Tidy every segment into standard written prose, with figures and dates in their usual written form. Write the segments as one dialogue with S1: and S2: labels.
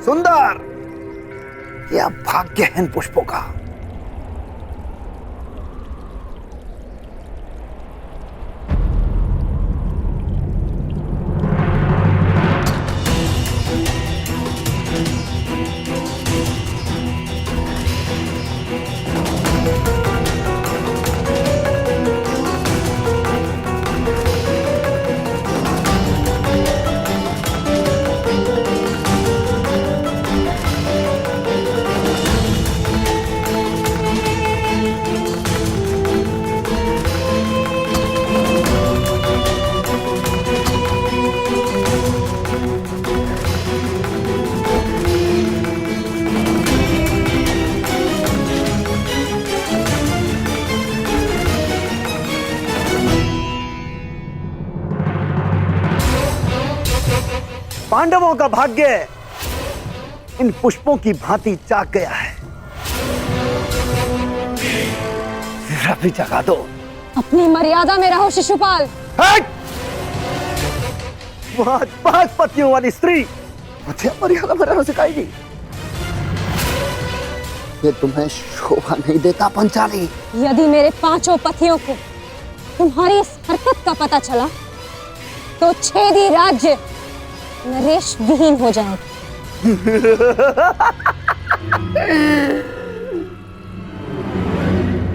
S1: सुंदर, यह भाग्य है इन पुष्पों का। पांडवों का भाग्य इन पुष्पों की भांति जाग गया है। जरा भी जगा दो।
S2: अपनी मर्यादा में रहो शिशुपाल।
S1: वहां 5 पतियों वाली स्त्री मुझे मर्यादा में रहना सिखाएगी। ये तुम्हें शोभा नहीं देता पंचाली।
S2: यदि मेरे 5 पतियों को तुम्हारी इस हरकत का पता चला तो छेदी राज्य नरेश विहीन हो जाएगा।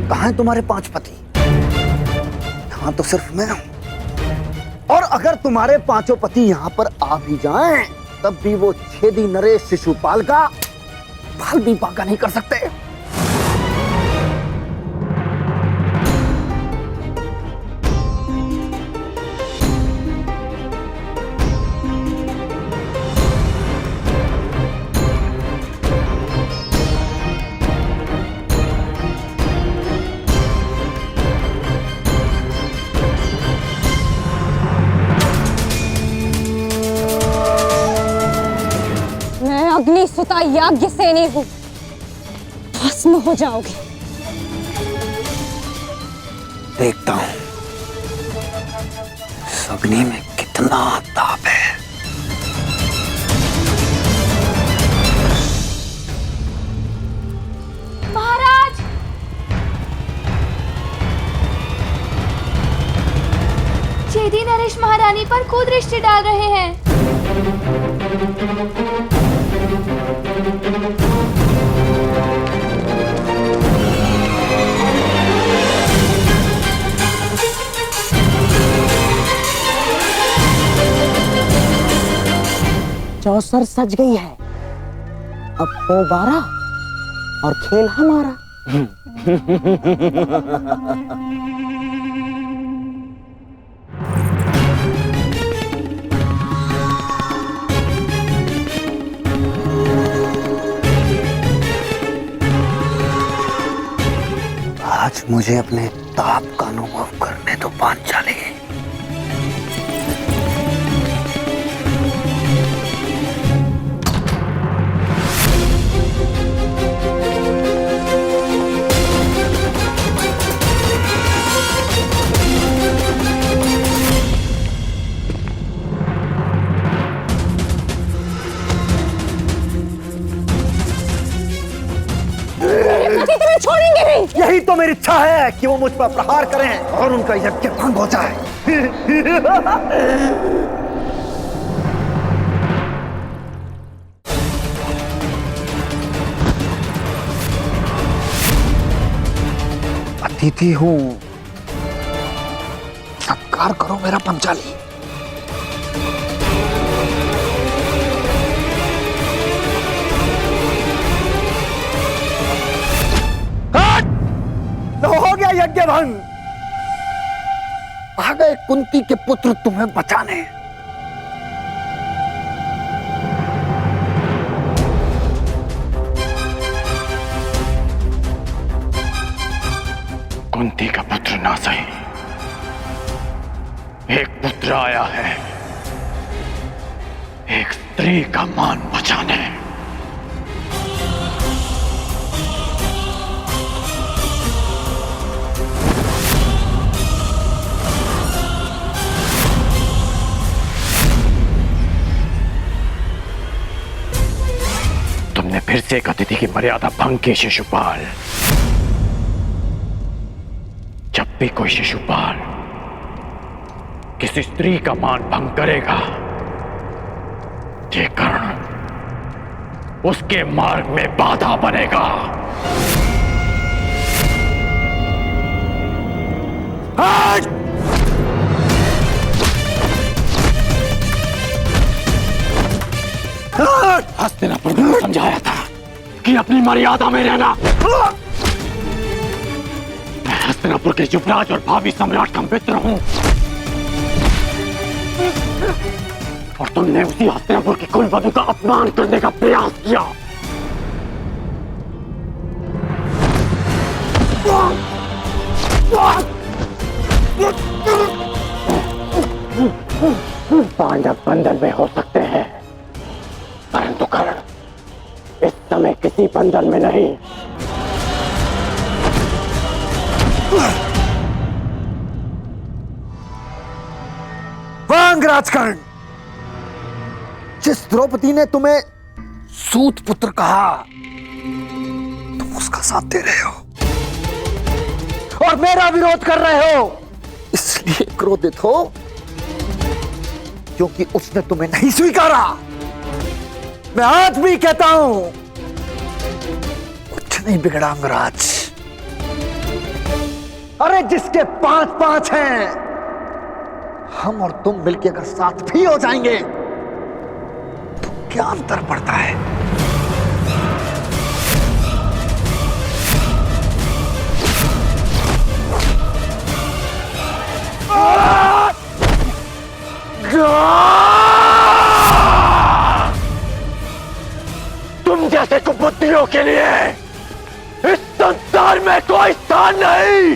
S1: कहाँ हैं तुम्हारे 5 पति? यहाँ तो सिर्फ मैं हूं। और अगर तुम्हारे 5 पति यहाँ पर आ भी जाएं, तब भी वो छेदी नरेश शिशुपाल का बाल भी बांका नहीं कर सकते।
S2: अग्निसुता याज्ञ सेनी हूं, भस्म हो जाओगे।
S1: देखता हूं इस अग्नि में कितना ताप है।
S3: महाराज, छेदी नरेश महारानी पर कुदृष्टि डाल रहे हैं।
S4: चौसर सज गई है, अब पो 12 और खेल हमारा।
S1: आज मुझे अपने ताप का अनुभव करने दो पांचाली।
S2: छोड़ेंगे नहीं।
S1: यही तो मेरी इच्छा है कि वो मुझ पर प्रहार करें और उनका यज्ञ भंग हो जाए। अतिथि हूं, सत्कार करो मेरा पंचाली। हो गया यज्ञ भंग। आ गए कुंती के पुत्र तुम्हें बचाने।
S5: कुंती का पुत्र ना सही, एक पुत्र आया है एक स्त्री का मान बचाने। ऐसे एक अतिथि की मर्यादा भंग की शिशुपाल। जब भी कोई शिशुपाल किसी स्त्री का मान भंग करेगा, ये कर्ण उसके मार्ग में बाधा बनेगा। हस्तिनापुर में समझाया था कि अपनी मर्यादा में रहना। मैं हस्तिनापुर के युवराज और भावी सम्राट का मित्र हूं, और तुमने उसी हस्तिनापुर की कुलवधू का अपमान करने का प्रयास किया। पांडव बंधन में हो सकते हैं, परंतु कर्ण इस समय किसी बंधन में नहीं।
S1: वांग राजकर्ण, जिस द्रौपदी ने तुम्हें सूत पुत्र कहा, तुम उसका साथ दे रहे हो और मेरा विरोध कर रहे हो। इसलिए क्रोधित हो क्योंकि उसने तुम्हें नहीं स्वीकारा। मैं आज भी कहता हूं, कुछ नहीं बिगड़ा अंगराज। अरे जिसके 5-5 हैं, हम और तुम मिलकर अगर साथ भी हो जाएंगे तो क्या अंतर पड़ता है?
S5: तुम जैसे कुबुद्धियों के लिए इस संसार में कोई स्थान नहीं।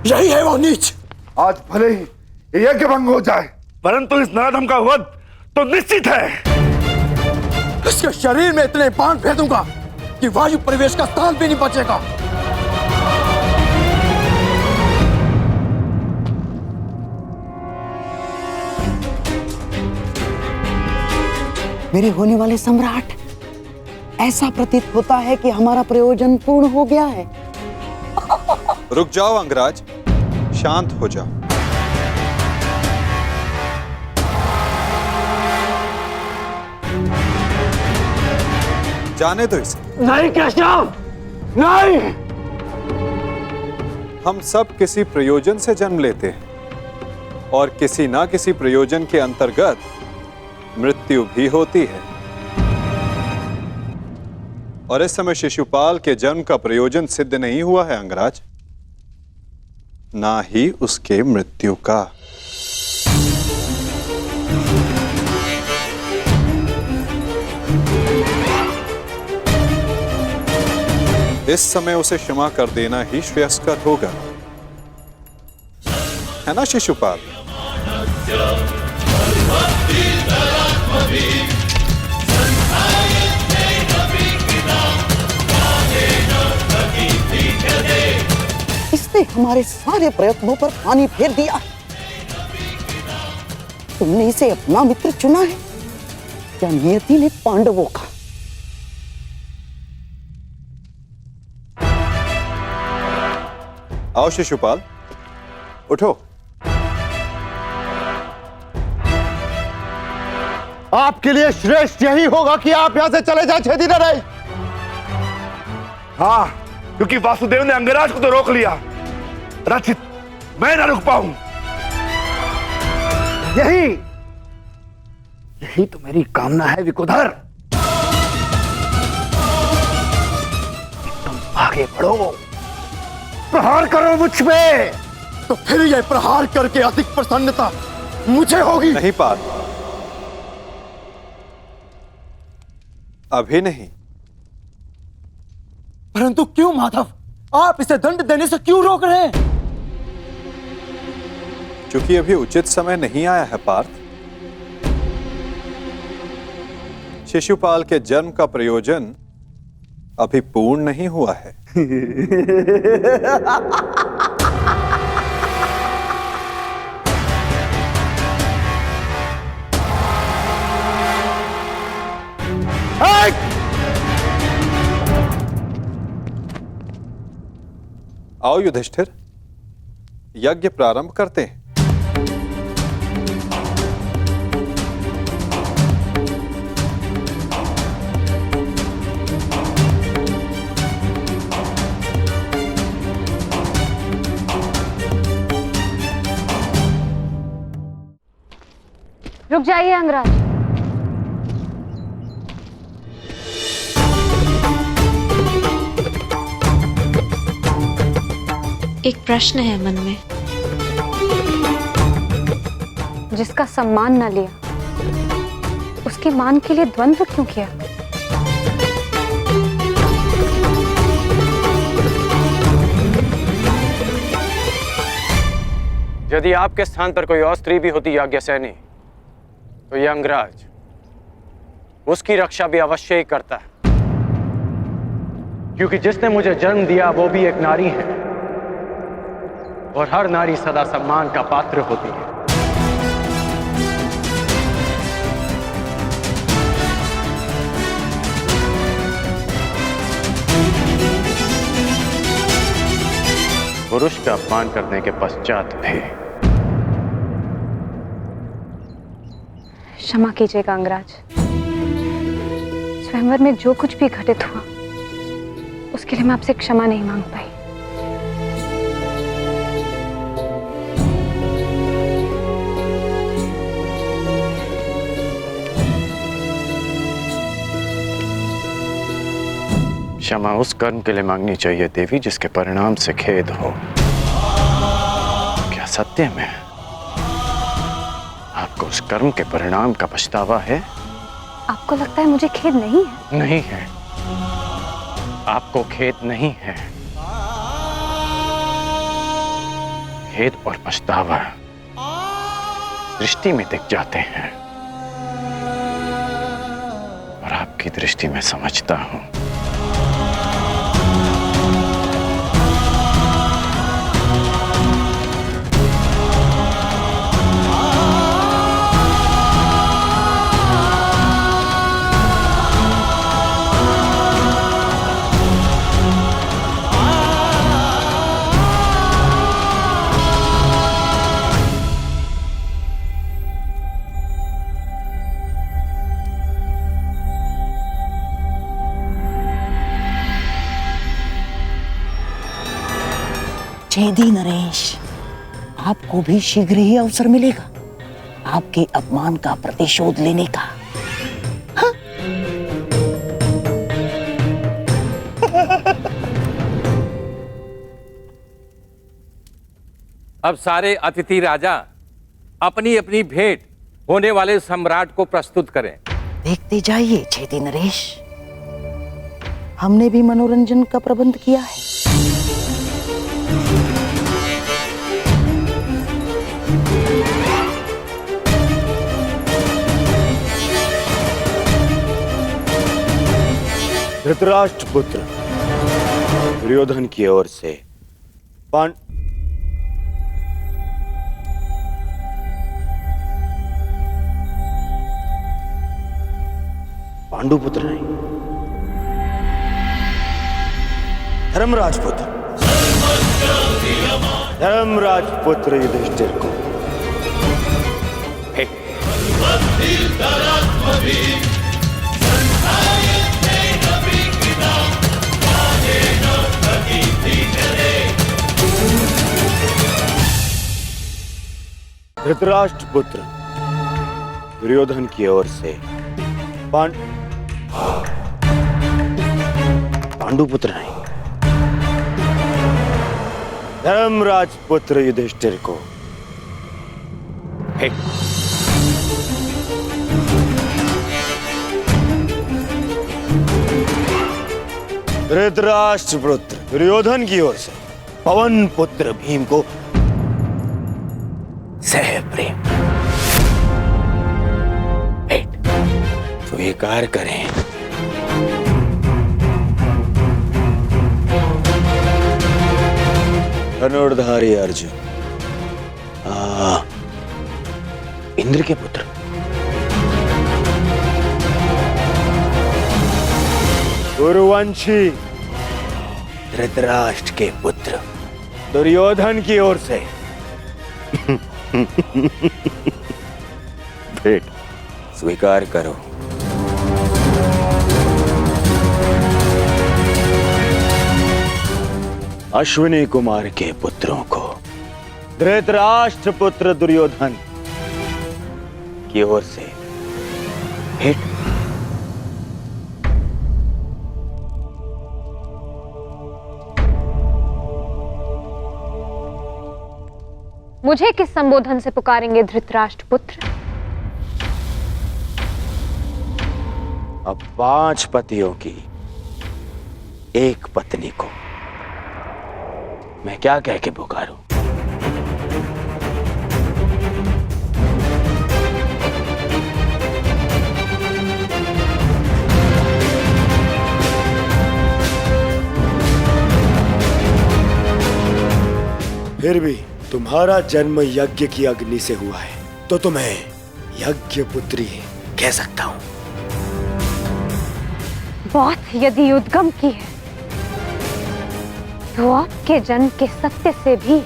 S6: यही है वो नीच।
S7: आज भले ही यज्ञ भंग हो जाए, परंतु इस नराधम का वध तो निश्चित है।
S6: इसके शरीर में इतने बाण फेंकूंगा कि वायु परिवेश का स्थान भी नहीं बचेगा।
S4: मेरे होने वाले सम्राट, ऐसा प्रतीत होता है कि हमारा प्रयोजन पूर्ण हो गया है।
S8: रुक जाओ अंगराज, शांत हो जाओ। जाने दो इसे।
S5: नहीं केशव, नहीं।
S8: हम सब किसी प्रयोजन से जन्म लेते हैं और किसी ना किसी प्रयोजन के अंतर्गत मृत्यु भी होती है। और इस समय शिशुपाल के जन्म का प्रयोजन सिद्ध नहीं हुआ है अंगराज, ना ही उसके मृत्यु का। इस समय उसे क्षमा कर देना ही श्रेयस्कर होगा, है ना शिशुपाल?
S4: इसने हमारे सारे प्रयत्नों पर पानी फेर दिया। तुमने इसे अपना मित्र चुना है या नियति ने पांडवों का?
S8: आओ शिशुपाल, उठो।
S7: आपके लिए श्रेष्ठ यही होगा कि आप यहां से चले जाए, छेदी न रहे। हाँ, क्योंकि वासुदेव ने अंगराज को तो रोक लिया, रचित मैं ना रुक पाऊं।
S1: यही तो मेरी कामना है विकुधर। तुम आगे बढ़ो, प्रहार करो मुझ पे,
S6: तो फिर यह प्रहार करके अधिक प्रसन्नता मुझे होगी।
S8: नहीं पार्थ, अभी नहीं।
S6: परंतु क्यों माधव, आप इसे दंड देने से क्यों रोक रहे हैं?
S8: क्योंकि अभी उचित समय नहीं आया है पार्थ। शिशुपाल के जन्म का प्रयोजन अभी पूर्ण नहीं हुआ है। आओ युधिष्ठिर, यज्ञ प्रारंभ करते हैं।
S3: रुक जाइए अंगराज।
S9: एक प्रश्न है मन में।
S3: जिसका सम्मान न लिया उसके मान के लिए द्वंद्व क्यों किया?
S5: यदि आपके स्थान पर कोई और स्त्री भी होती याज्ञसेनी, तो यह अंगराज उसकी रक्षा भी अवश्य ही करता है, क्योंकि जिसने मुझे जन्म दिया वो भी एक नारी है, और हर नारी सदा सम्मान का पात्र होती है। पुरुष का अपमान करने के पश्चात भी।
S3: क्षमा कीजिएगा अंगराज, स्वयंवर में जो कुछ भी घटित हुआ उसके लिए मैं आपसे क्षमा नहीं मांग पाई।
S5: क्षमा उस कर्म के लिए मांगनी चाहिए देवी जिसके परिणाम से खेद हो। क्या सत्य में आपको उस कर्म के परिणाम का पछतावा है?
S3: आपको लगता है मुझे खेद नहीं है?
S5: नहीं है, आपको खेद नहीं है। खेद और पछतावा दृष्टि में दिख जाते हैं, और आपकी दृष्टि में समझता हूं।
S4: छेदी नरेश, आपको भी शीघ्र ही अवसर मिलेगा आपके अपमान का प्रतिशोध लेने का। हाँ?
S10: अब सारे अतिथि राजा अपनी अपनी भेंट होने वाले सम्राट को प्रस्तुत करें।
S4: देखते जाइए छेदी नरेश, हमने भी मनोरंजन का प्रबंध किया है।
S11: धृतराष्ट्र पुत्र दुर्योधन की ओर से पांडुपुत्र नहीं, धर्मराज पुत्र युधिष्ठिर को धृतराष्ट्र पुत्र दुर्योधन की ओर से पांडुपुत्र नहीं, धर्मराज पुत्र युधिष्ठिर को फेंक। धृतराष्ट्र पुत्र दुर्योधन की ओर से पवन पुत्र भीम को सह प्रेम भेंट स्वीकार करें। धनुर्धारी अर्जुन, इंद्र के पुत्र, गुरुवंशी धृतराष्ट्र के पुत्र दुर्योधन की ओर से भेंट स्वीकार करो। अश्विनी कुमार के पुत्रों को धृतराष्ट्र पुत्र दुर्योधन की ओर से भेंट।
S3: मुझे किस संबोधन से पुकारेंगे धृतराष्ट्र पुत्र?
S11: अब 5 पतियों की एक पत्नी को मैं क्या कह के पुकारूं? फिर भी तुम्हारा जन्म यज्ञ की अग्नि से हुआ है तो तुम्हें यज्ञ पुत्री कह सकता हूं।
S3: बात यदि उद्गम की है तो आपके जन्म के सत्य से भी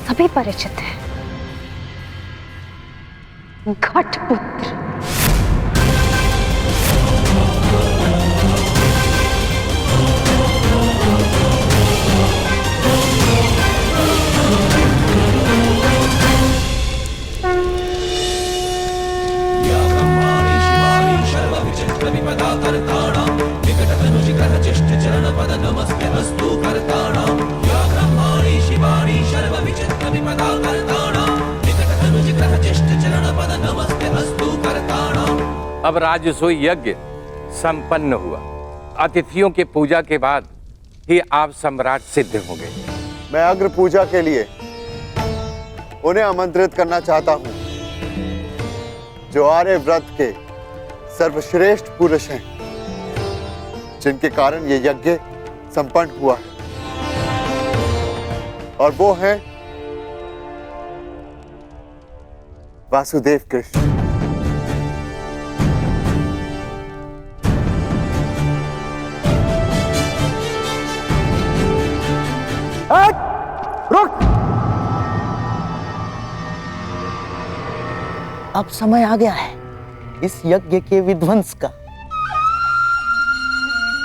S3: सभी परिचित हैं। घटपुत्र।
S10: अब राजसूय यज्ञ संपन्न हुआ। अतिथियों के पूजा के बाद ही आप सम्राट सिद्ध होंगे।
S12: मैं अग्र पूजा के लिए उन्हें आमंत्रित करना चाहता हूं जो आर्य व्रत के सर्वश्रेष्ठ पुरुष हैं, जिनके कारण ये यज्ञ संपन्न हुआ है, और वो हैं वासुदेव कृष्ण।
S1: रुक!
S4: अब समय आ गया है इस यज्ञ के विध्वंस का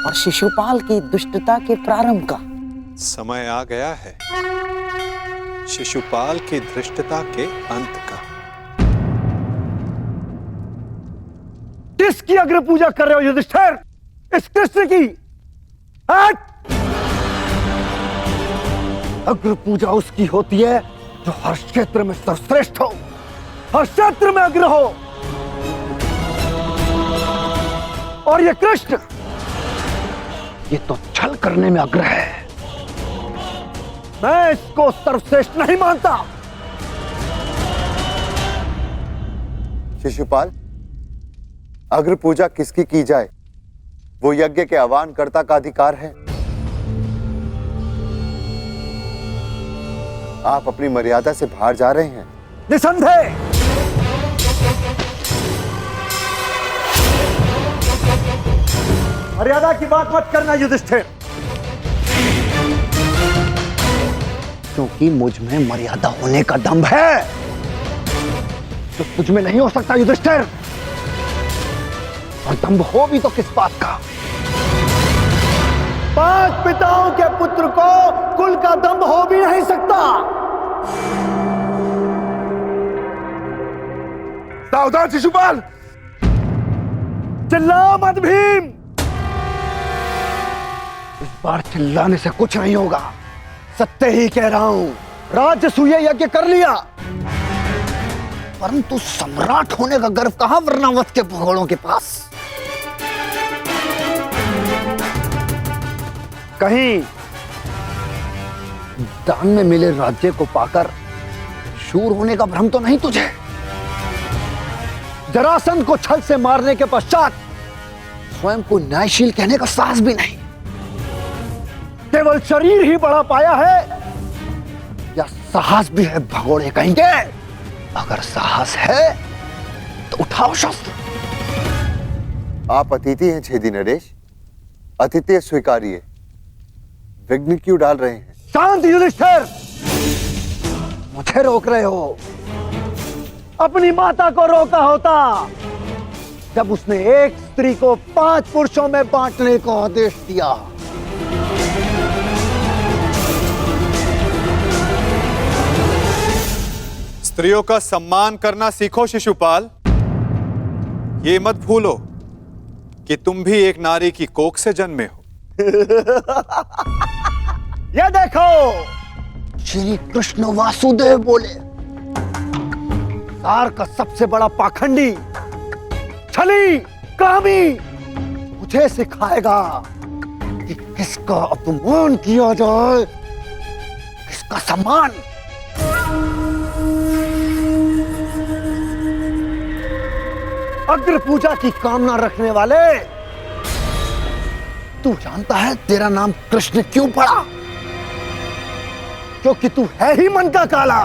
S4: और शिशुपाल की दुष्टता के प्रारंभ का।
S8: समय आ गया है शिशुपाल की धृष्टता के अंत का।
S1: किसकी अग्र पूजा कर रहे हो युधिष्ठिर? इस कृष्ण की? अग्र पूजा उसकी होती है जो हर क्षेत्र में सर्वश्रेष्ठ हो, हर क्षेत्र में अग्र हो। और ये कृष्ण, ये तो छल करने में अग्र है। मैं इसको सर्वश्रेष्ठ नहीं मानता।
S12: शिशुपाल, अग्र पूजा किसकी की जाए वो यज्ञ के आह्वानकर्ता का अधिकार है। आप अपनी मर्यादा से बाहर जा रहे हैं।
S1: निसंदेह। मर्यादा की बात मत करना युधिष्ठिर, क्योंकि मुझ में मर्यादा होने का दम्भ है जो तुझ में नहीं हो सकता युधिष्ठिर। और दम्भ हो भी तो किस बात का? 5 पिताओं के पुत्र को कुल का दम्भ हो भी नहीं सकता।
S7: सावधान शिशुपाल!
S1: चिल्ला मत भीम। इस बार चिल्लाने से कुछ नहीं होगा। सत्य ही कह रहा हूं, राजसूय यज्ञ कर लिया, परंतु सम्राट होने का गर्व कहां वर्णावत के भगोड़ों के पास। कहीं दान में मिले राज्य को पाकर शूर होने का भ्रम तो नहीं तुझे? जरासंध को छल से मारने के पश्चात स्वयं को न्यायशील कहने का साहस भी नहीं। केवल शरीर ही बड़ा पाया है या साहस भी है भगोड़े कहेंगे? अगर साहस है तो उठाओ शस्त्र।
S12: आप अतिथि हैं छेदी नरेश, अतिथि स्वीकारिए। विघ्न क्यों डाल रहे हैं?
S1: शांत युधिष्ठिर, मुझे रोक रहे हो। अपनी माता को रोका होता जब उसने एक स्त्री को 5 पुरुषों में बांटने को आदेश दिया।
S8: स्त्रियों का सम्मान करना सीखो शिशुपाल। ये मत भूलो कि तुम भी एक नारी की कोख से जन्मे हो।
S1: ये देखो, श्री कृष्ण वासुदेव बोले, सार का सबसे बड़ा पाखंडी, छली, कामी मुझे सिखाएगा कि किसका अपमान किया जाए, किसका सम्मान। अग्र पूजा की कामना रखने वाले, तू जानता है तेरा नाम कृष्ण क्यों पड़ा? क्योंकि तू है ही मन का काला।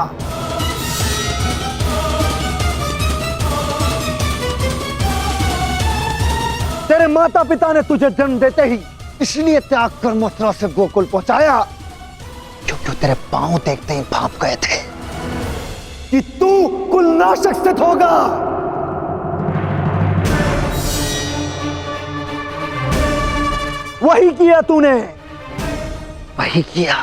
S1: तेरे माता पिता ने तुझे जन्म देते ही इसलिए त्याग कर मथुरा से गोकुल पहुंचाया क्योंकि तेरे पांव देखते ही भाप गए थे कि तू कुलनाशक सिद्ध होगा। वही किया तूने, वही किया,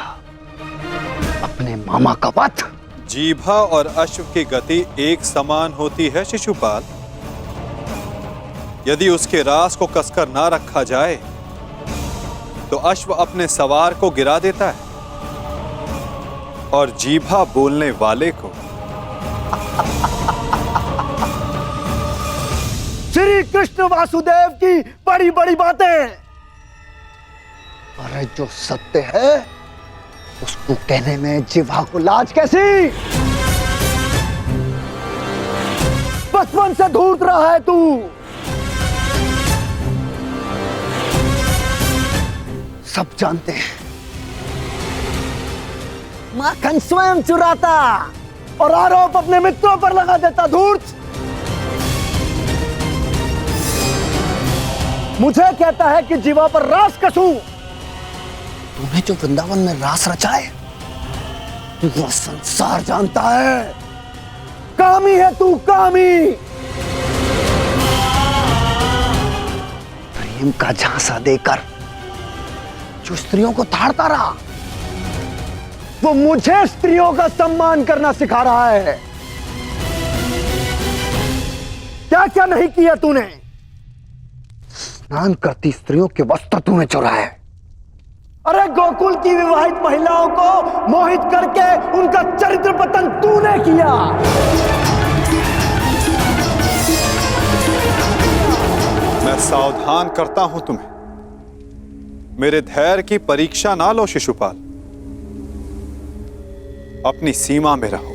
S1: अपने मामा का वध।
S8: जीभा और अश्व की गति एक समान होती है शिशुपाल। यदि उसके रास को कसकर ना रखा जाए तो अश्व अपने सवार को गिरा देता है और जीभा बोलने वाले को।
S1: श्री कृष्ण वासुदेव की बड़ी बड़ी बातें, अरे जो सत्य है उसको कहने में जिह्वा को लाज कैसी? बचपन से धूर्त रहा है तू। सब जानते हैं माखन स्वयं चुराता और आरोप अपने मित्रों पर लगा देता। धूर्त मुझे कहता है कि जीवा पर रास कसूं। तूने जो वृंदावन में रास रचा है वो संसार जानता है। कामी है तू, कामी। प्रेम का झांसा देकर जो स्त्रियों को ताड़ता रहा वो मुझे स्त्रियों का सम्मान करना सिखा रहा है। क्या क्या नहीं किया तूने? स्नान करती स्त्रियों के वस्त्र तूने चुराए। अरे गोकुल की विवाहित महिलाओं को मोहित करके उनका चरित्र पतन तूने किया।
S8: मैं सावधान करता हूं तुम्हें, मेरे धैर्य की परीक्षा ना लो शिशुपाल। अपनी सीमा में रहो।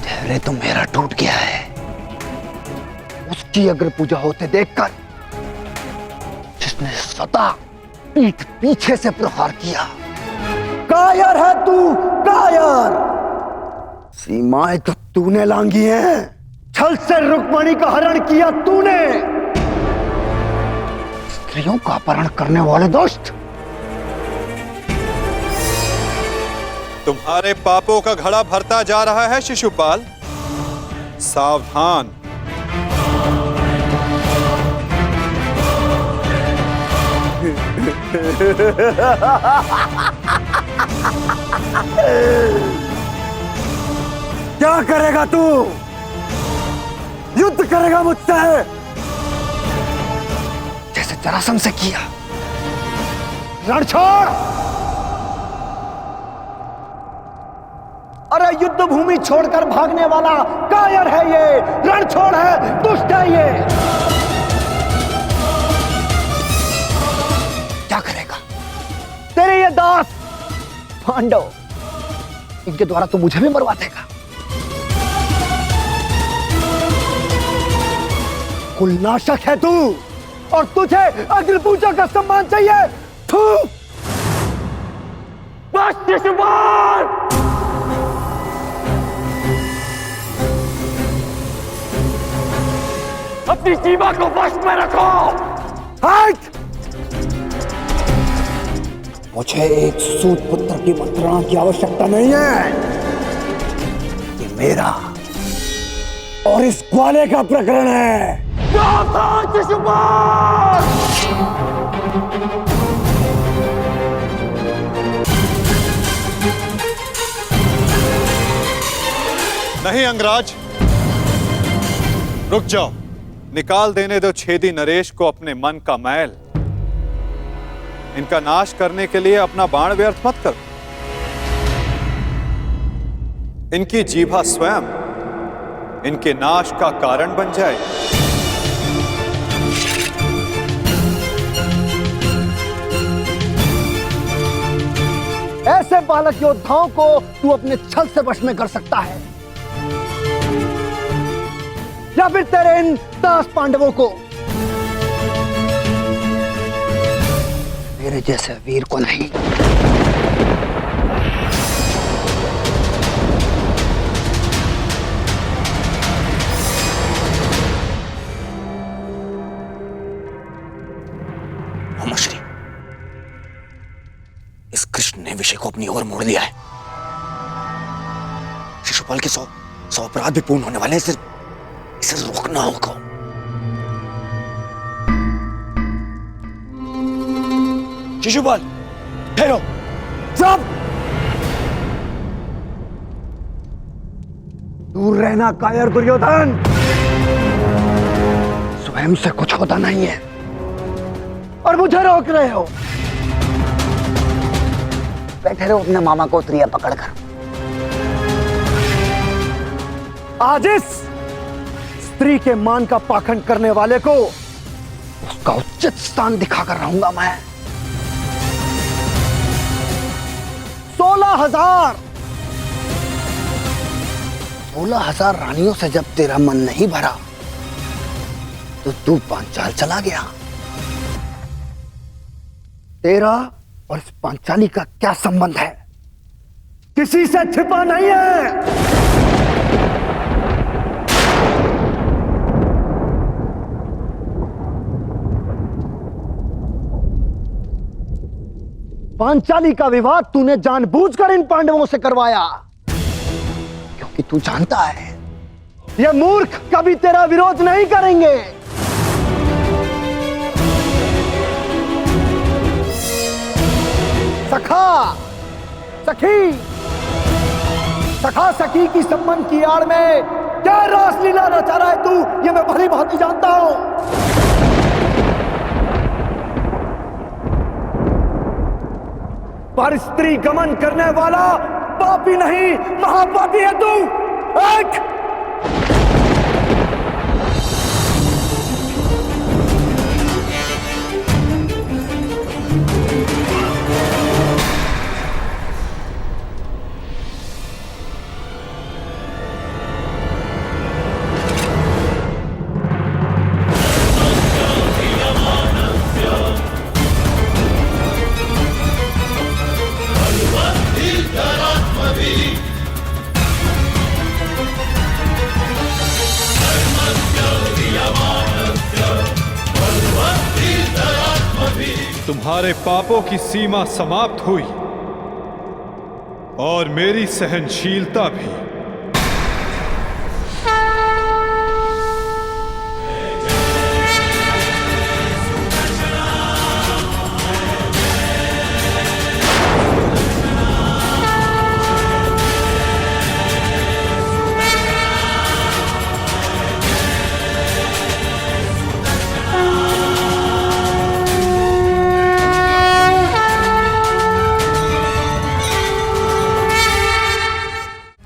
S8: धैर्य तो मेरा टूट गया है।
S1: उसकी अग्र पूजा होते देखकर जिसने सदा पीठ पीछे से प्रहार किया। कायर है तू, कायर। सीमाएं तो तूने लांघी हैं। छल से रुक्मणी का हरण किया तूने। स्त्रियों का अपहरण करने वाले दोस्त,
S8: तुम्हारे पापों का घड़ा भरता जा रहा है शिशुपाल। सावधान।
S1: क्या करेगा तू? युद्ध करेगा मुझसे, जैसे जरासंध से किया। रण छोड़। अरे युद्ध भूमि छोड़कर भागने वाला कायर है ये, रण छोड़ है, दुष्ट है ये। क्या करेगा तेरे ये दास पांडव? इनके द्वारा तो मुझे भी मरवा देगा। कुलनाशक है तू, और तुझे अग्नि पूजा का सम्मान चाहिए। थू। बस शिशुपाल! अपनी जीवा को वश में रखो। हट! मुझे एक सूत पुत्र की मंत्रणा की आवश्यकता नहीं है। ये मेरा और इस ग्वाले का प्रकरण है।
S8: नहीं अंगराज, रुक जाओ। निकाल देने दो छेदी नरेश को अपने मन का मैल। इनका नाश करने के लिए अपना बाण व्यर्थ मत करो। इनकी जीभा स्वयं इनके नाश का कारण बन जाए।
S1: ऐसे बालक योद्धाओं को तू अपने छल से वश में कर सकता है, या फिर तेरे इन दास पांडवों को। मेरे जैसे वीर को नहीं।
S4: ममुश्री, इस कृष्ण ने विषय को अपनी ओर मोड़ लिया है। शिशुपाल के 100 अपराध भी पूर्ण होने वाले हैं। इसे रोकना होगा।
S11: शिशुपाल, ठहरो।
S1: सब दूर रहना कायर दुर्योधन। स्वयं से कुछ होता नहीं है और मुझे रोक रहे हो। बैठे रहो अपने मामा को त्रिया पकड़कर। आज इस स्त्री के मान का पाखंड करने वाले को उसका उचित स्थान दिखाकर रहूंगा मैं। 16,000 रानियों से जब तेरा मन नहीं भरा तो तू पांचाल चला गया। तेरा और इस पांचाली का क्या संबंध है? किसी से छिपा नहीं है। पांचाली का विवाद तूने जानबूझकर इन पांडवों से करवाया, क्योंकि तू जानता है ये मूर्ख कभी तेरा विरोध नहीं करेंगे। सखा सखी, सखा सखी की संबंध की आड़ में क्या रासलीला रचा रहा है तू, ये मैं भली भांति जानता हूं। पर स्त्री गमन करने वाला पापी नहीं, महापापी है तू। एक
S8: तुम्हारे पापों की सीमा समाप्त हुई और मेरी सहनशीलता भी।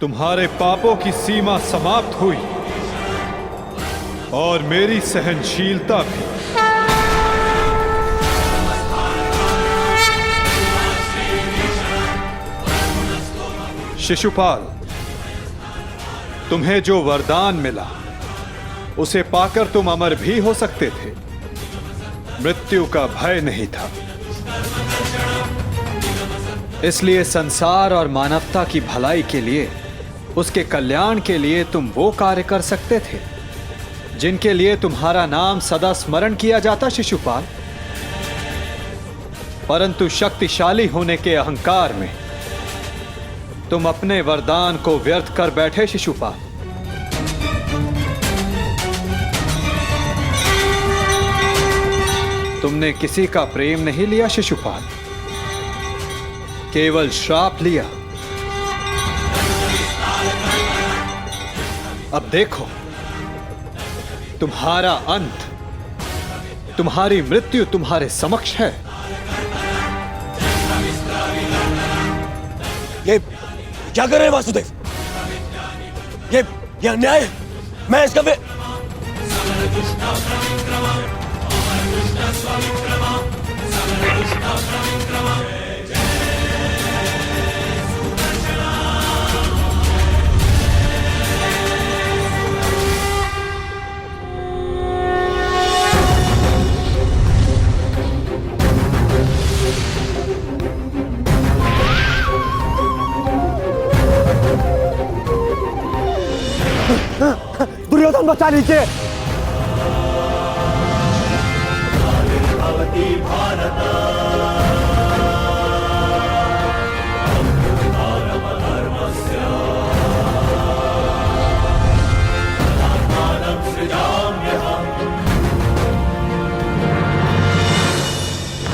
S8: तुम्हारे पापों की सीमा समाप्त हुई और मेरी सहनशीलता भी। शिशुपाल, तुम्हें जो वरदान मिला उसे पाकर तुम अमर भी हो सकते थे। मृत्यु का भय नहीं था। इसलिए संसार और मानवता की भलाई के लिए, उसके कल्याण के लिए तुम वो कार्य कर सकते थे जिनके लिए तुम्हारा नाम सदा स्मरण किया जाता शिशुपाल। परंतु शक्तिशाली होने के अहंकार में तुम अपने वरदान को व्यर्थ कर बैठे शिशुपाल। तुमने किसी का प्रेम नहीं लिया शिशुपाल, केवल श्राप लिया। अब देखो, तुम्हारा अंत, तुम्हारी मृत्यु तुम्हारे समक्ष है।
S11: ये क्या कर रहे हैं वासुदेव? ये अन्याय है। मैं इसका दुर्योधन बचा लीजिए।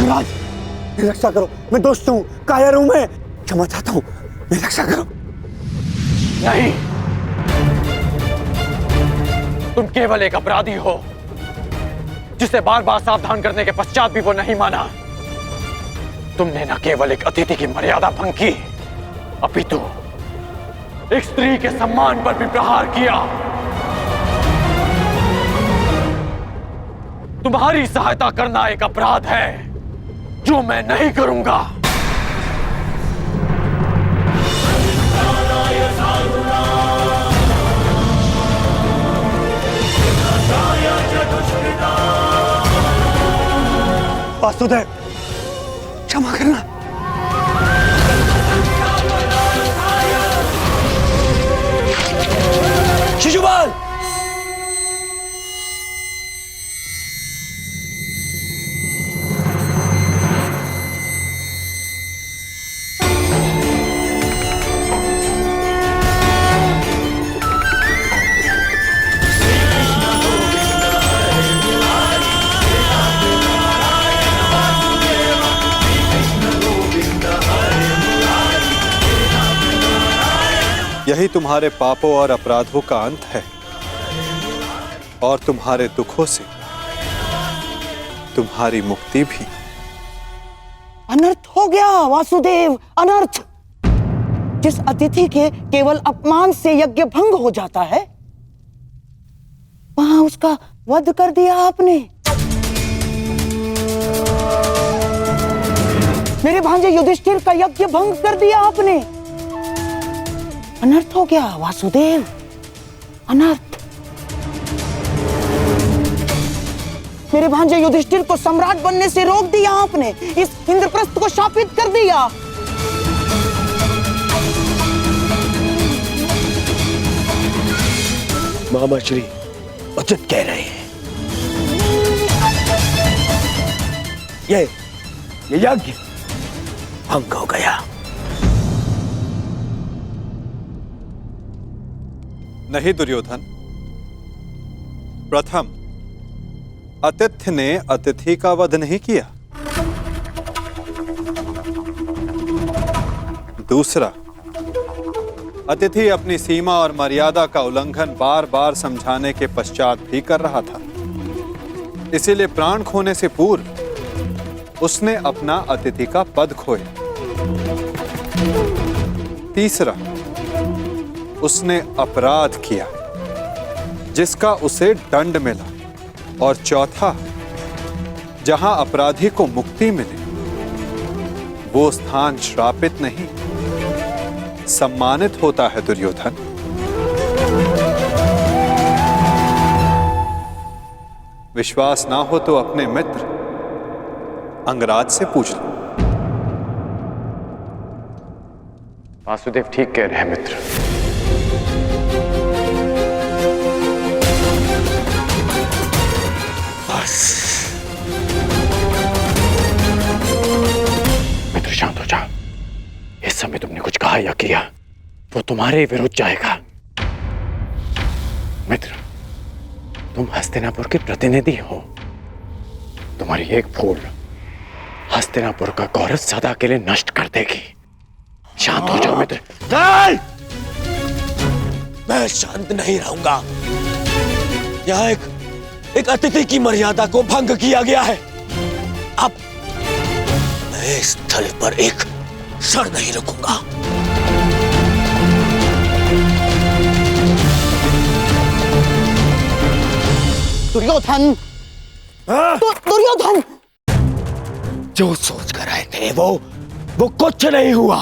S11: महाराज, मेरी रक्षा करो। मैं दोस्त हूँ, कायर हूँ, मैं क्षमा चाहता हूँ। मेरी रक्षा करो।
S5: नहीं, तुम केवल एक अपराधी हो जिसे बार बार सावधान करने के पश्चात भी वो नहीं माना। तुमने न केवल एक अतिथि की मर्यादा भंग की, अपितु एक स्त्री के सम्मान पर भी प्रहार किया। तुम्हारी सहायता करना एक अपराध है जो मैं नहीं करूंगा।
S11: वासुदेव, क्षमा करना। शिशुपाल,
S8: यही तुम्हारे पापों और अपराधों का अंत है, और तुम्हारे दुखों से तुम्हारी मुक्ति भी।
S4: अनर्थ हो गया वासुदेव, अनर्थ। जिस अतिथि के केवल अपमान से यज्ञ भंग हो जाता है, वहां उसका वध कर दिया आपने। मेरे भांजे युधिष्ठिर का यज्ञ भंग कर दिया आपने। अनर्थ हो गया वासुदेव, अनर्थ। मेरे भांजे युधिष्ठिर को सम्राट बनने से रोक दिया आपने। इस इंद्रप्रस्थ को शापित कर दिया।
S11: मामा श्री उचित कह रहे हैं। ये यज्ञ भंग हो गया।
S8: नहीं दुर्योधन, प्रथम आतिथ्य ने अतिथि का वध नहीं किया। दूसरा, अतिथि अपनी सीमा और मर्यादा का उल्लंघन बार बार समझाने के पश्चात भी कर रहा था। इसीलिए प्राण खोने से पूर्व उसने अपना अतिथि का पद खोया। तीसरा, उसने अपराध किया जिसका उसे दंड मिला, और चौथा, जहां अपराधी को मुक्ति मिले वो स्थान श्रापित नहीं सम्मानित होता है दुर्योधन। विश्वास ना हो तो अपने मित्र अंगराज से पूछ लो।
S5: वासुदेव ठीक कह रहे हैं मित्र। बस मित्र शांत हो जा। इस समय तुमने कुछ कहा या किया वो तुम्हारे विरुद्ध जाएगा। मित्र, तुम हस्तिनापुर के प्रतिनिधि हो। तुम्हारी एक भूल हस्तिनापुर का गौरव सदा के लिए नष्ट कर देगी। शांत हो जाओ मित्र।
S11: नहीं, मैं शांत नहीं रहूंगा। यहाँ एक अतिथि की मर्यादा को भंग किया गया है। अब मैं इस स्थल पर एक क्षण नहीं रुकूंगा।
S1: दुर्योधन, दुर्योधन,
S11: जो सोच कर आए थे वो कुछ नहीं हुआ।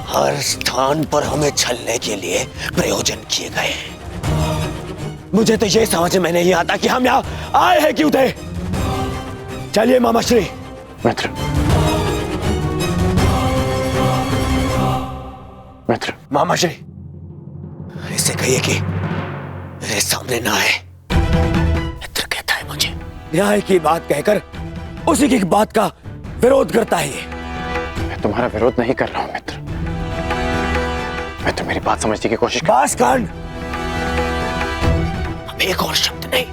S11: हर स्थान पर हमें छलने के लिए प्रयोजन किए गए। मुझे तो ये समझ में नहीं आता कि हम यहाँ आए हैं क्यों थे। चलिए मामाश्री।
S5: मित्र, मित्र,
S11: मामाश्री, इससे कहिए कि मेरे सामने ना आए। मित्र कहता है मुझे। न्याय की बात कहकर उसी की बात का विरोध करता है ये।
S5: मैं तुम्हारा विरोध नहीं कर रहा हूं मित्र। मैं तो मेरी बात समझने की कोशिश
S11: बास कांड। अब एक और शब्द नहीं।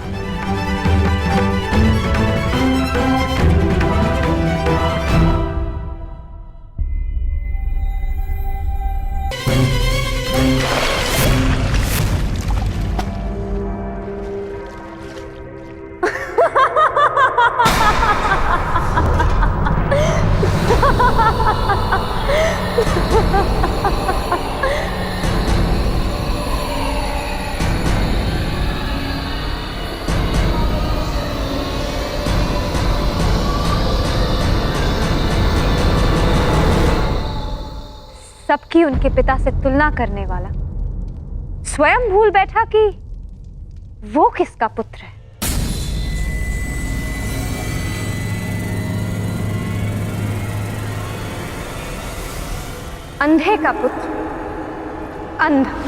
S3: सबकी उनके पिता से तुलना करने वाला स्वयं भूल बैठा कि वो किसका पुत्र है। अंधे का पुत्र अंधा।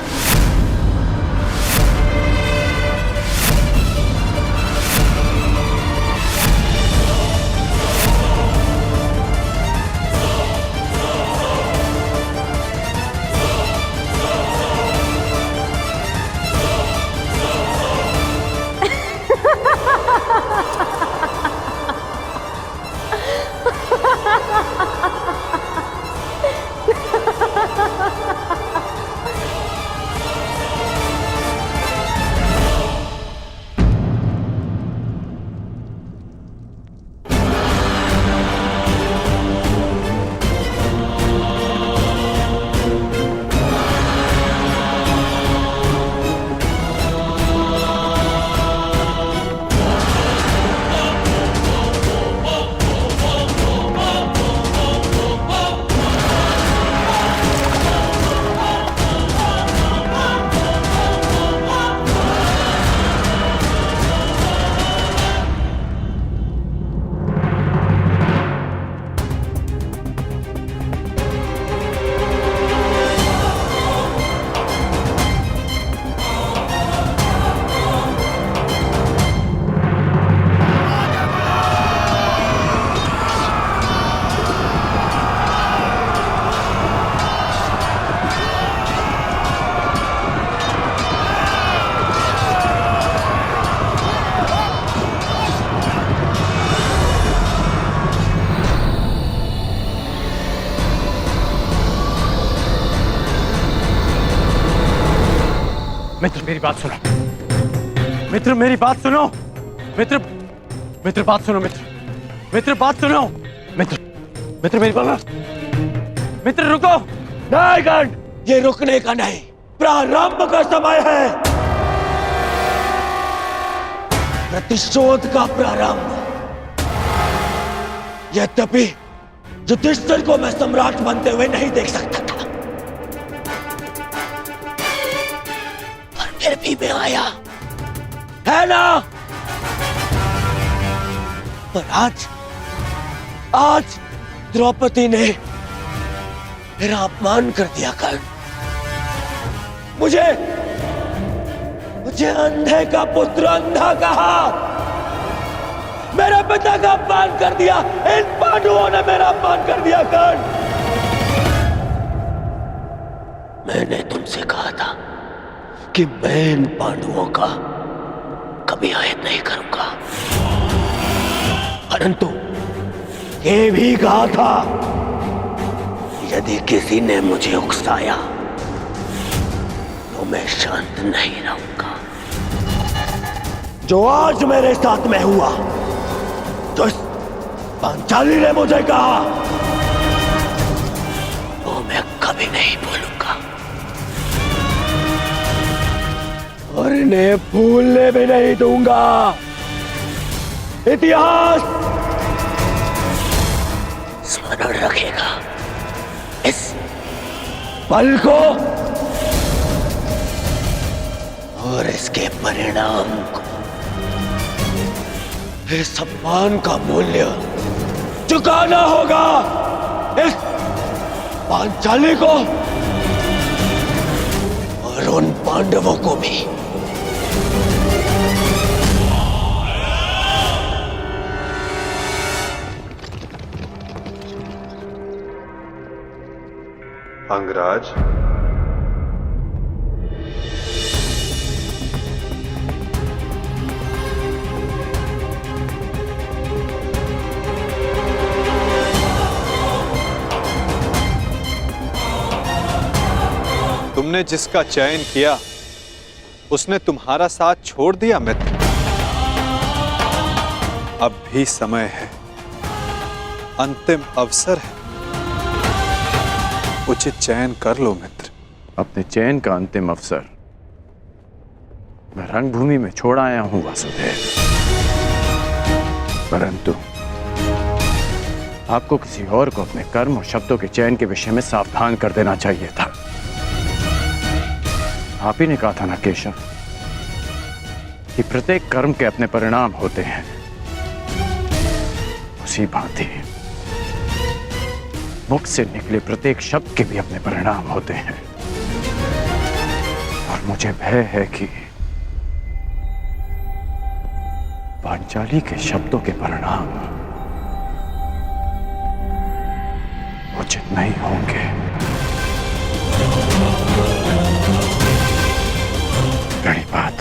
S5: मित्र मेरी बात सुनो। मित्र मेरी बात सुनो। मित्र मित्र बात सुनो। मित्र मित्र बात सुनो। मित्र मित्र मेरी बात। मित्र रुको।
S11: नहीं गण, ये रुकने का नहीं, प्रारंभ का समय है। प्रतिशोध का प्रारंभ। यद्यपि युधिष्ठिर को मैं सम्राट बनते हुए नहीं देख सकता था, पर फिर भी मैं आया, है ना? पर आज द्रौपदी ने मेरा अपमान कर दिया। कर्ण, मुझे अंधे का पुत्र अंधा कहा, मेरे पिता का अपमान कर दिया। इन पांडवों ने मेरा अपमान कर दिया। कर्ण, मैंने तुमसे कहा था कि मैं इन पांडवों का कभी आयत नहीं करूंगा, परंतु ये भी कहा था यदि किसी ने मुझे उकसाया तो मैं शांत नहीं रहूंगा। जो आज मेरे साथ में हुआ, जो पांचाली ने मुझे कहा, वो मैं कभी नहीं भूलूंगा और इन्हें भूलने भी नहीं दूंगा। इतिहास स्मरण रखेगा इस पल को और इसके परिणाम को। इस सम्मान का मूल्य चुकाना होगा इस पांचाली को और उन पांडवों को भी।
S8: अंगराज, तुमने जिसका चयन किया उसने तुम्हारा साथ छोड़ दिया मित्र। अब भी समय है, अंतिम अवसर है, उचित चयन कर लो मित्र।
S10: अपने चयन का अंतिम अवसर मैं रणभूमि में छोड़ आया हूं वासुदेव, परंतु आपको किसी और को अपने कर्म और शब्दों के चयन के विषय में सावधान कर देना चाहिए था। आप ही ने कहा था ना केशव कि प्रत्येक कर्म के अपने परिणाम होते हैं, उसी भांति मुख से निकले प्रत्येक शब्द के भी अपने परिणाम होते हैं। और मुझे भय है कि पांचाली के शब्दों के परिणाम उचित नहीं होंगे। प्रणिपात।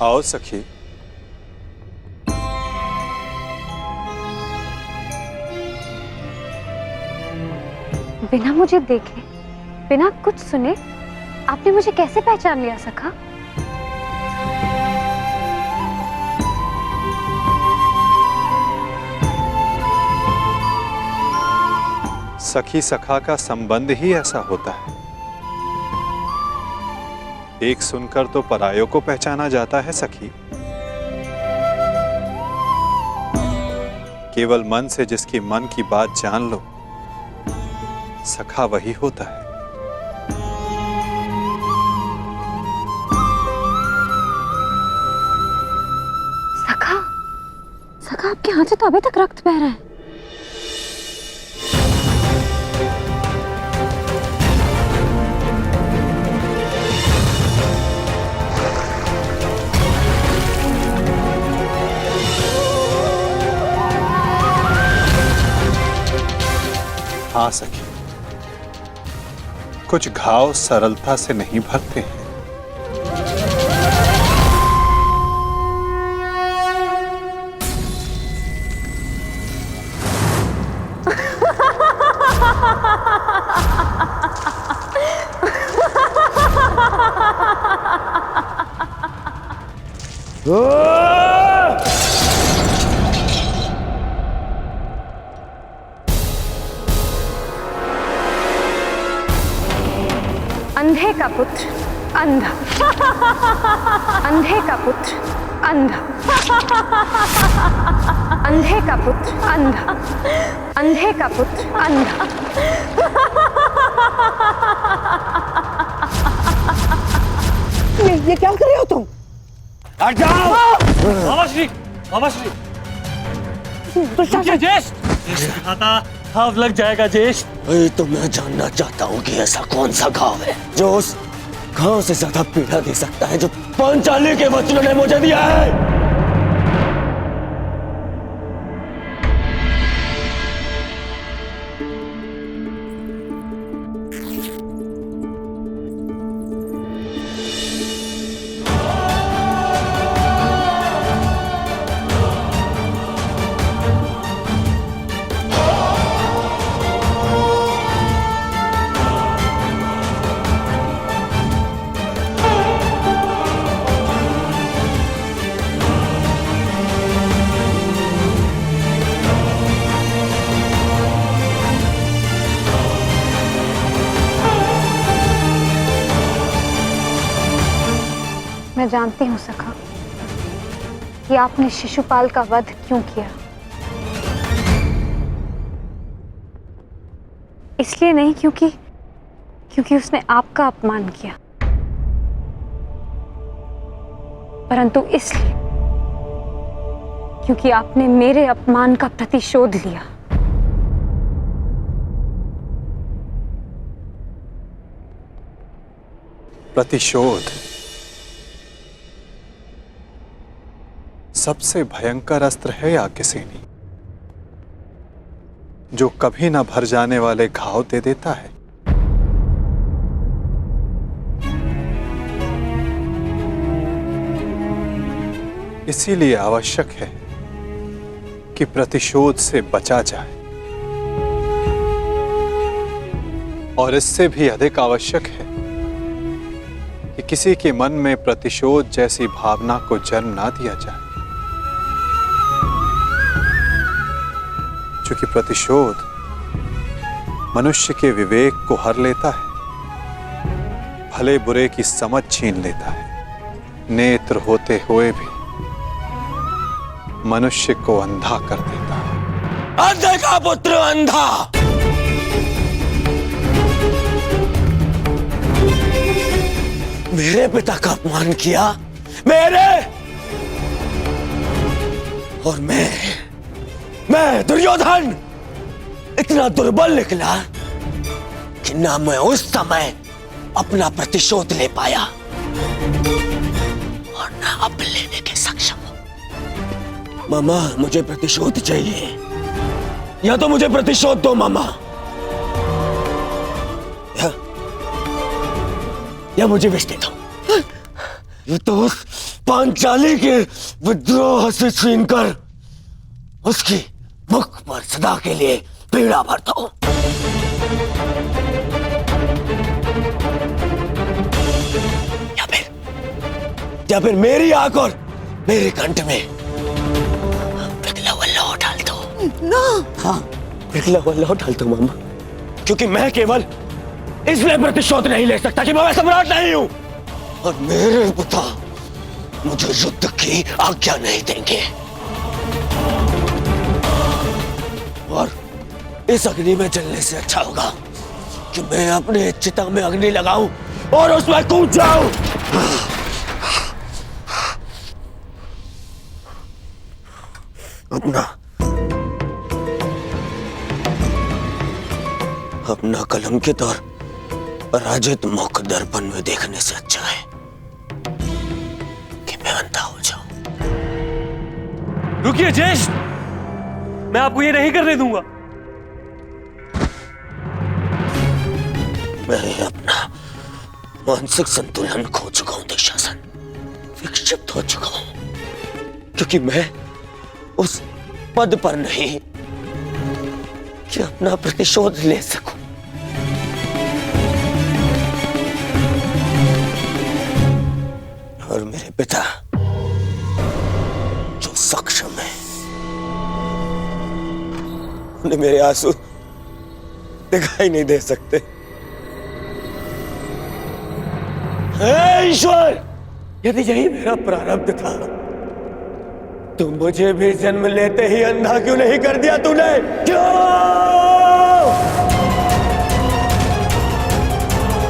S8: आओ सखी।
S3: बिना मुझे देखे, बिना कुछ सुने आपने मुझे कैसे पहचान लिया सखा?
S8: सखी सखा का संबंध ही ऐसा होता है। देख सुनकर तो परायों को पहचाना जाता है सखी। केवल मन से जिसकी मन की बात जान लो, सखा वही होता है।
S2: सखा, सखा आपके हाथ से तो अभी तक रक्त बह रहा है।
S8: हाँ सखी, कुछ घाव सरलता से नहीं भरते हैं।
S3: अंधे का पुत्र अंधा, अंधे का पुत्र अंधा, अंधे का पुत्र अंधा, अंधे का पुत्र अंधा।
S4: ये क्या कर रहे हो तुम?
S11: हट जाओ!
S13: मामाश्री, मामाश्री, ज्येष्ठ खाता घाव लग जाएगा ज्येष्ठ।
S11: तो मैं जानना चाहता हूँ कि ऐसा कौन सा घाव है जो उस घाव से ज्यादा पीड़ा दे सकता है जो पांचाली के वचनों ने मुझे दिया है।
S3: मैं जानती हूँ सखा कि आपने शिशुपाल का वध क्यों किया। इसलिए नहीं क्योंकि उसने आपका अपमान किया, परंतु इसलिए क्योंकि आपने मेरे अपमान का प्रतिशोध लिया।
S8: प्रतिशोध सबसे भयंकर अस्त्र है याज्ञसेनी, जो कभी न भर जाने वाले घाव दे देता है। इसीलिए आवश्यक है कि प्रतिशोध से बचा जाए, और इससे भी अधिक आवश्यक है कि किसी के मन में प्रतिशोध जैसी भावना को जन्म ना दिया जाए, क्योंकि प्रतिशोध मनुष्य के विवेक को हर लेता है, भले बुरे की समझ छीन लेता है, नेत्र होते हुए भी मनुष्य को अंधा कर देता है।
S11: अंधे का पुत्र अंधा! मेरे पिता का अपमान किया, मेरे, और मैं दुर्योधन इतना दुर्बल निकला कि ना मैं उस समय अपना प्रतिशोध ले पाया और ना अब लेने के सक्षम हूं। मामा, मुझे प्रतिशोध चाहिए, या तो मुझे प्रतिशोध दो मामा, या मुझे विष दे दो। ये तो उस पांचाली के विद्रोह से छीनकर उसकी मुख पर सदा के लिए पीड़ा भरता हूं। या फिर मेरी आंख और मेरे कंठ में पिघला हुआ लौह डाल दो ना। हाँ, पिघला हुआ लौह डाल दो मामा, क्योंकि मैं केवल इसलिए प्रतिशोध नहीं ले सकता कि मैं सम्राट नहीं हूं, और मेरे पिता मुझे युद्ध की आज्ञा नहीं देंगे। और इस अग्नि में जलने से अच्छा होगा कि मैं अपने चिता में अग्नि लगाऊं और उसमें कूद जाऊं। अपना कलंकित और पराजित मुख दर्पण में देखने से अच्छा है कि मैं अंधा हो जाऊं।
S13: रुकिए ज्येष्ठ, मैं आपको ये नहीं करने दूंगा।
S11: मैं अपना मानसिक संतुलन खो चुका हूं दुशासन, विक्षिप्त हो चुका हूं, क्योंकि मैं उस पद पर नहीं कि अपना प्रतिशोध ले सकूं। और मेरे पिता जो सक्षम है, उन्हें मेरे आंसू दिखाई नहीं दे सकते। हे ईश्वर, यदि यही मेरा प्रारब्ध था तो मुझे भी जन्म लेते ही अंधा क्यों नहीं कर दिया तूने? क्यों?